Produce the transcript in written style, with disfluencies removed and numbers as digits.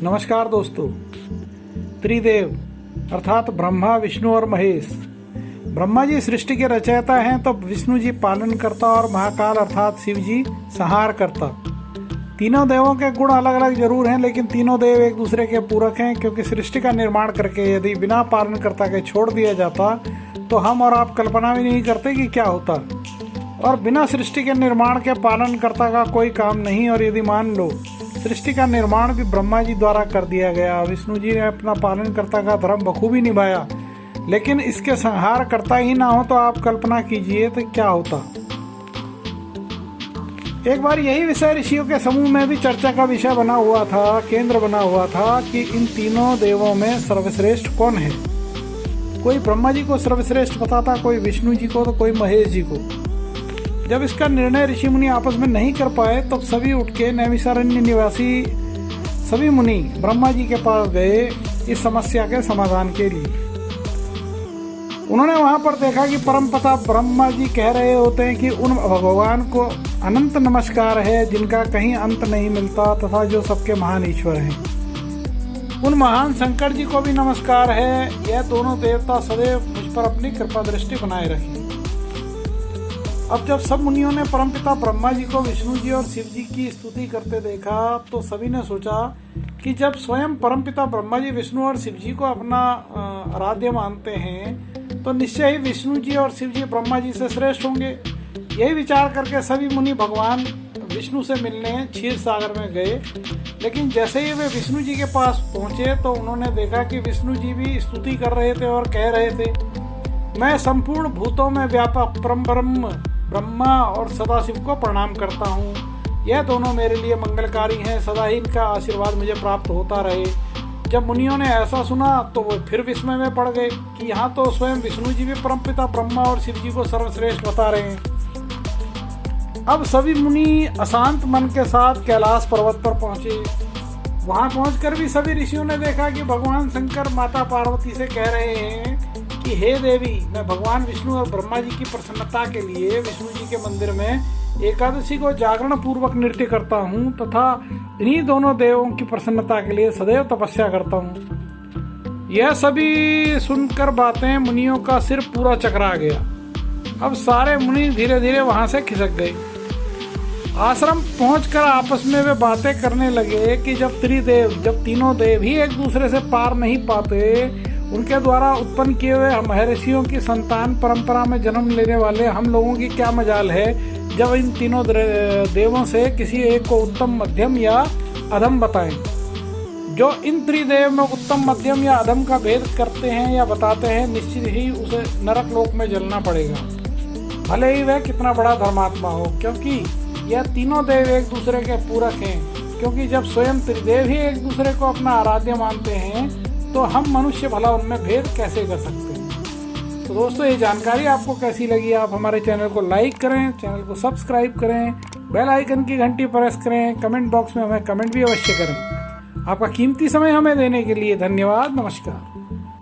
नमस्कार दोस्तों। त्रिदेव अर्थात ब्रह्मा, विष्णु और महेश। ब्रह्मा जी सृष्टि के रचयिता हैं तो विष्णु जी पालन करता और महाकाल अर्थात शिव जी संहार करता। तीनों देवों के गुण अलग अलग जरूर हैं, लेकिन तीनों देव एक दूसरे के पूरक हैं, क्योंकि सृष्टि का निर्माण करके यदि बिना पालनकर्ता के छोड़ दिया जाता तो हम और आप कल्पना भी नहीं करते कि क्या होता। और बिना सृष्टि के निर्माण के पालनकर्ता का कोई काम नहीं। और यदि मान लो सृष्टि का निर्माण भी ब्रह्मा जी द्वारा कर दिया गया, विष्णु जी ने अपना पालनकर्ता का धर्म बखूबी निभाया, लेकिन इसके संहार करता ही ना हो तो आप कल्पना कीजिए तो क्या होता। एक बार यही विषय ऋषियों के समूह में भी चर्चा का विषय बना हुआ था, केंद्र बना हुआ था कि इन तीनों देवों में सर्वश्रेष्ठ कौन है। कोई ब्रह्मा जी को सर्वश्रेष्ठ बताता, कोई विष्णु जी को, तो कोई महेश जी को। जब इसका निर्णय ऋषि मुनि आपस में नहीं कर पाए तो सभी उठ के नैमिषारण्य निवासी सभी मुनि ब्रह्मा जी के पास गए इस समस्या के समाधान के लिए। उन्होंने वहां पर देखा कि परमपिता ब्रह्मा जी कह रहे होते हैं कि उन भगवान को अनंत नमस्कार है जिनका कहीं अंत नहीं मिलता तथा जो सबके महान ईश्वर हैं। उन महान शंकर जी को भी नमस्कार है, यह दोनों देवता सदैव मुझ पर अपनी कृपा दृष्टि बनाए रखें। अब जब सब मुनियों ने परमपिता ब्रह्मा जी को विष्णु जी और शिव जी की स्तुति करते देखा तो सभी ने सोचा कि जब स्वयं परमपिता ब्रह्मा जी विष्णु और शिव जी को अपना आराध्य मानते हैं तो निश्चय ही विष्णु जी और शिव जी ब्रह्मा जी से श्रेष्ठ होंगे। यही विचार करके सभी मुनि भगवान विष्णु से मिलने क्षीर सागर में गए। लेकिन जैसे ही वे विष्णु जी के पास पहुंचे तो उन्होंने देखा कि विष्णु जी भी स्तुति कर रहे थे और कह रहे थे, मैं संपूर्ण भूतों में व्यापक परम ब्रह्म ब्रह्मा और सदाशिव को प्रणाम करता हूँ। यह दोनों मेरे लिए मंगलकारी हैं, सदा ही इनका आशीर्वाद मुझे प्राप्त होता रहे। जब मुनियों ने ऐसा सुना तो वो फिर विस्मय में पड़ गए कि यहाँ तो स्वयं विष्णु जी भी परमपिता ब्रह्मा और शिव जी को सर्वश्रेष्ठ बता रहे हैं। अब सभी मुनि अशांत मन के साथ कैलाश पर्वत पर पहुंचे। वहां पहुंचकर भी सभी ऋषियों ने देखा कि भगवान शंकर माता पार्वती से कह रहे हैं कि हे देवी, मैं भगवान विष्णु और ब्रह्मा जी की प्रसन्नता के लिए विष्णु जी के मंदिर में एकादशी को जागरण पूर्वक नृत्य करता हूँ तथा इन्हीं दोनों देवों की प्रसन्नता के लिए सदैव तपस्या करता हूँ। यह सभी सुनकर बातें मुनियों का सिर पूरा चकरा गया। अब सारे मुनि धीरे धीरे वहां से खिसक गए। आश्रम पहुंचकर आपस में वे बातें करने लगे कि जब तीनों देव ही एक दूसरे से पार नहीं पाते, उनके द्वारा उत्पन्न किए हुए महर्षियों की संतान परंपरा में जन्म लेने वाले हम लोगों की क्या मजाल है जब इन तीनों देवों से किसी एक को उत्तम, मध्यम या अधम बताएं। जो इन त्रिदेव में उत्तम, मध्यम या अधम का भेद करते हैं या बताते हैं, निश्चित ही उसे नरक लोक में जलना पड़ेगा, भले ही वह कितना बड़ा धर्मात्मा हो, क्योंकि यह तीनों देव एक दूसरे के पूरक हैं। क्योंकि जब स्वयं त्रिदेव ही एक दूसरे को अपना आराध्य मानते हैं तो हम मनुष्य भला उनमें भेद कैसे कर सकते हैं। तो दोस्तों, ये जानकारी आपको कैसी लगी? आप हमारे चैनल को लाइक करें, चैनल को सब्सक्राइब करें, बेल आइकन की घंटी प्रेस करें, कमेंट बॉक्स में हमें कमेंट भी अवश्य करें। आपका कीमती समय हमें देने के लिए धन्यवाद। नमस्कार।